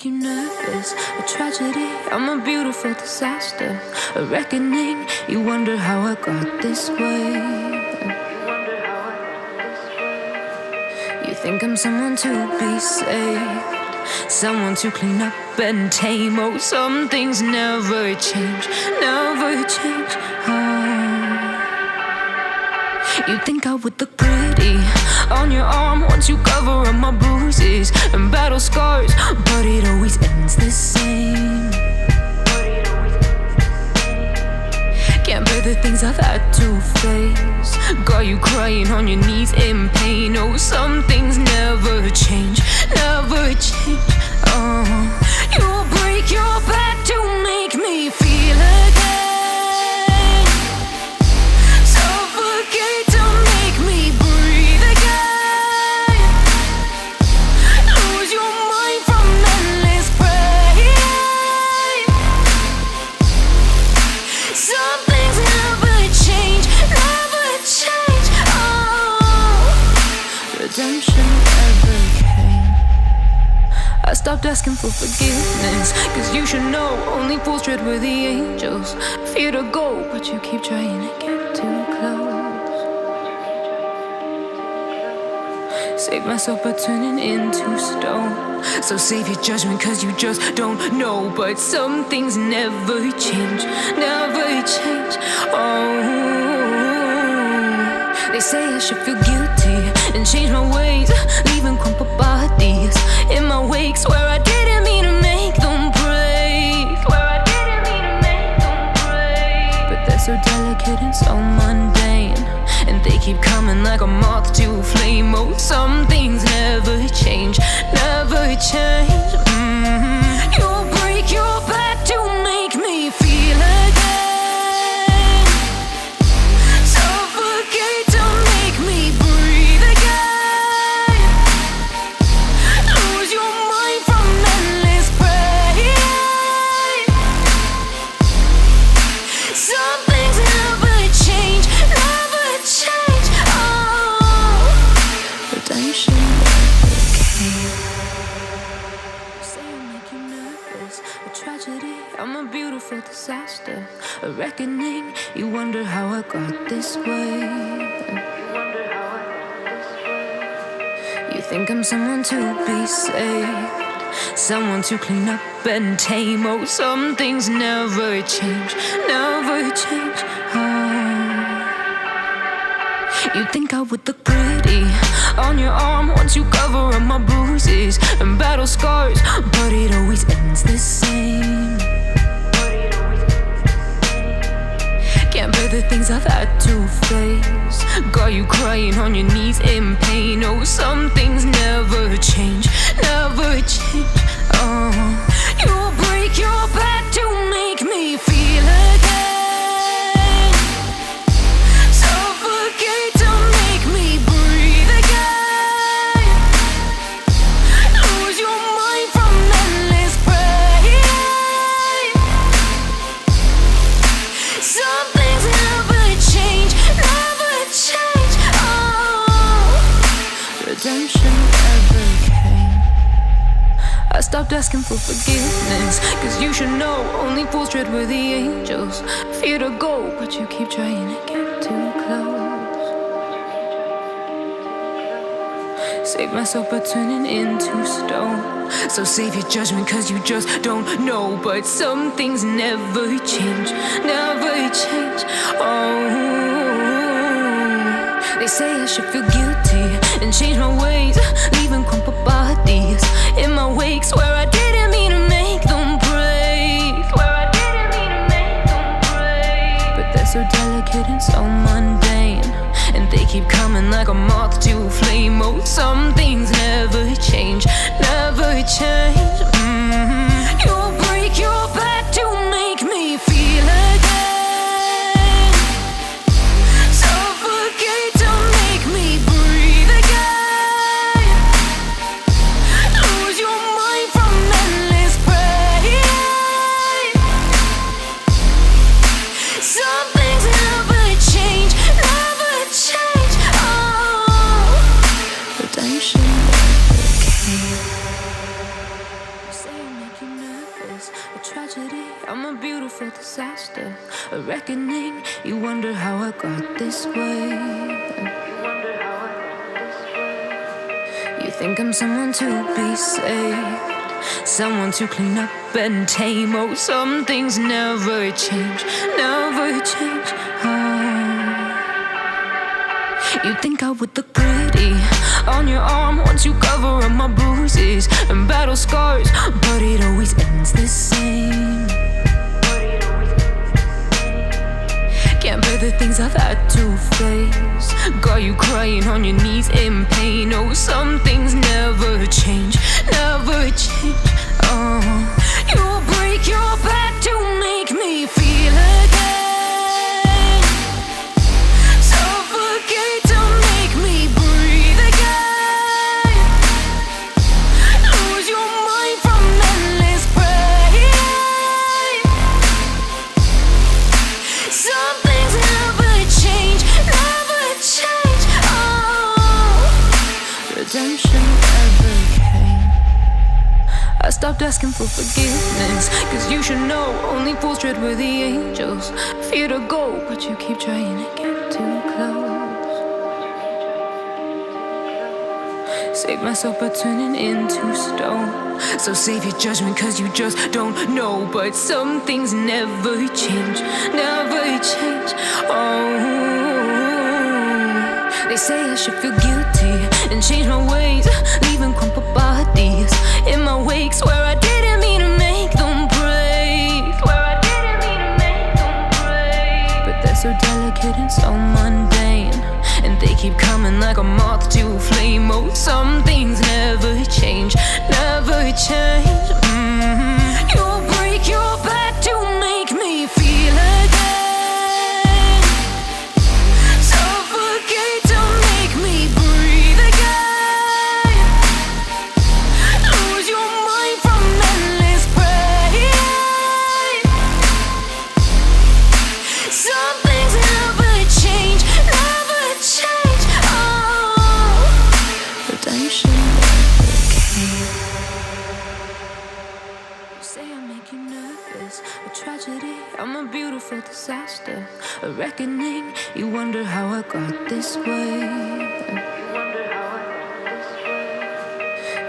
make you nervous. A tragedy, I'm a beautiful disaster. A reckoning, you wonder how I got this way. You think I'm someone to be saved, someone to clean up and tame. Oh, some things never change, never change. You think I would look pretty on your arm once you cover up my bruises and battle scars, but it always ends the same. Can't bear the things I've had to face, got you crying on your knees in pain. Oh, some things never change, never change. You'll break your back to make me feel again, suffocate to make me breathe again, lose your mind from endless pain. Some things never change, never change. Redemption never came. I stopped asking for forgiveness, cause you should know only fools tread where the angels fear to go, but you keep trying to get too close. Save myself by turning into stone, so save your judgment cause you just don't know. But some things never change, never change. They say I should feel guilty and change my ways, leaving crumpled bodies in my wake. Swear I didn't mean to make them break, swear I didn't mean to make them break. But they're so delicate and so mundane, and they keep coming like a moth to a flame. Oh, some things never change, never change. You'll break your back to make me feel again, suffocate to make me breathe again, lose your mind from endless pain. Some things never change, never change. Redemption never came. Say I make you nervous, a tragedy, I'm a beautiful disaster. A reckoning, you wonder how I got this way. You think I'm someone to be saved, someone to clean up and tame. Oh, some things never change, never change. You think I would look pretty on your arm once you cover up my bruises and battle scars, but it always ends the same. Can't bear the things I've had to face, got you crying on your knees in pain. Oh, some things never change, never change. You'll break your back to make me feel again, suffocate to make me breathe again, lose your mind from endless pain. Some things never change, never change. Redemption never came. I stopped asking for forgiveness, cause you should know only fools tread where the angels fear to go, but you keep trying to get too close. Save myself by turning into stone, so save your judgment cause you just don't know. But some things never change, never change. They say I should feel guilty and change my ways, leaving crumpled bodies in my wake. Swear I didn't mean to make them break, swear I didn't mean to make them break. But they're so delicate and so mundane, and they keep coming like a moth to a flame. Oh, some things never change, never change. You'll break your back to make me feel again, suffocate to make me breathe again, lose your mind from endless pain. Some things never change, never change. Redemption never came. a reckoning. You wonder how I got this way. You think I'm someone to be saved, someone to clean up and tame. Oh, some things never change, never change. You think I would look pretty on your arm once you cover up my bruises and battle scars, but it always ends the same. Can't bear the things I've had to face, got you crying on your knees in pain. Oh, some things never change, never change. You'll break your back to make me feel again, suffocate to make me breathe again, lose your mind from endless pain. Some things never change, never change. Redemption never came. I stopped asking for forgiveness, cause you should know only fools tread where the angels fear to go, but you keep trying to get too close. Save myself by turning into stone, so save your judgment cause you just don't know. But some things never change, never change. They say I should feel guilty and change my ways, leaving crumpled bodies in my wake. Swear I didn't mean to make them break, swear I didn't mean to make them break. But they're so delicate and so mundane, and they keep coming like a moth to a flame. Oh, some things never change, never change. You'll break your back to make me feel again, suffocate to make me breathe again, lose your mind from endless pain. Some things never change, never change. Redemption never came. You say I make you nervous, a tragedy, I'm a beautiful disaster, a reckoning. You wonder how I got this way.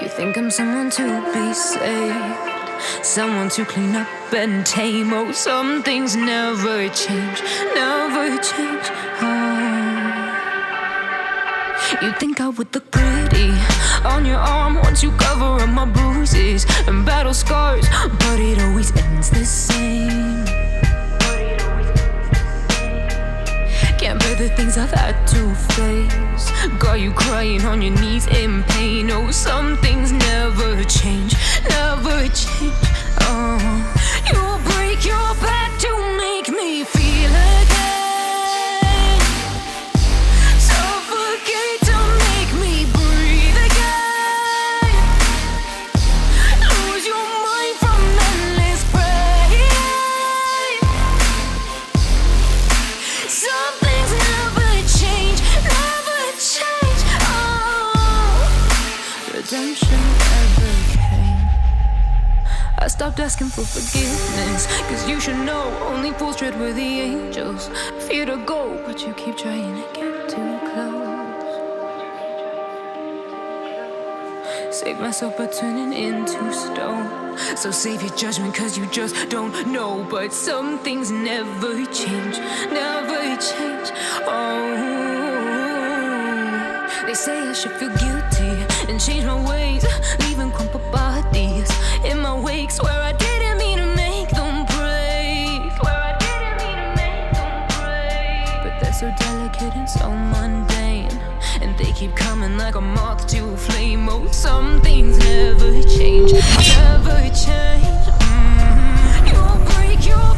You think I'm someone to be saved, someone to clean up and tame. Oh, some things never change, never change. You think I would look pretty on your arm once you cover up my bruises and battle scars, but it always ends the same. Can't bear the things I've had to face, got you crying on your knees in pain. Oh, some things never change, never change. You'll break your back to make me feel again, suffocate to make me breathe again, lose your mind from endless pain. Some things never change, never change. Redemption never came. I stopped asking for forgiveness, cause you should know only fools tread where the angels fear to go, but you keep trying to get too close. Save myself by turning into stone, so save your judgment cause you just don't know. But some things never change, never change. They say I should feel guilty and change my ways, leaving crumpled bodies in my wake. Swear I didn't mean to make them break, swear I didn't mean to make them break. But they're so delicate and so mundane, and they keep coming like a moth to a flame. Oh, some things never change, never change. You'll break your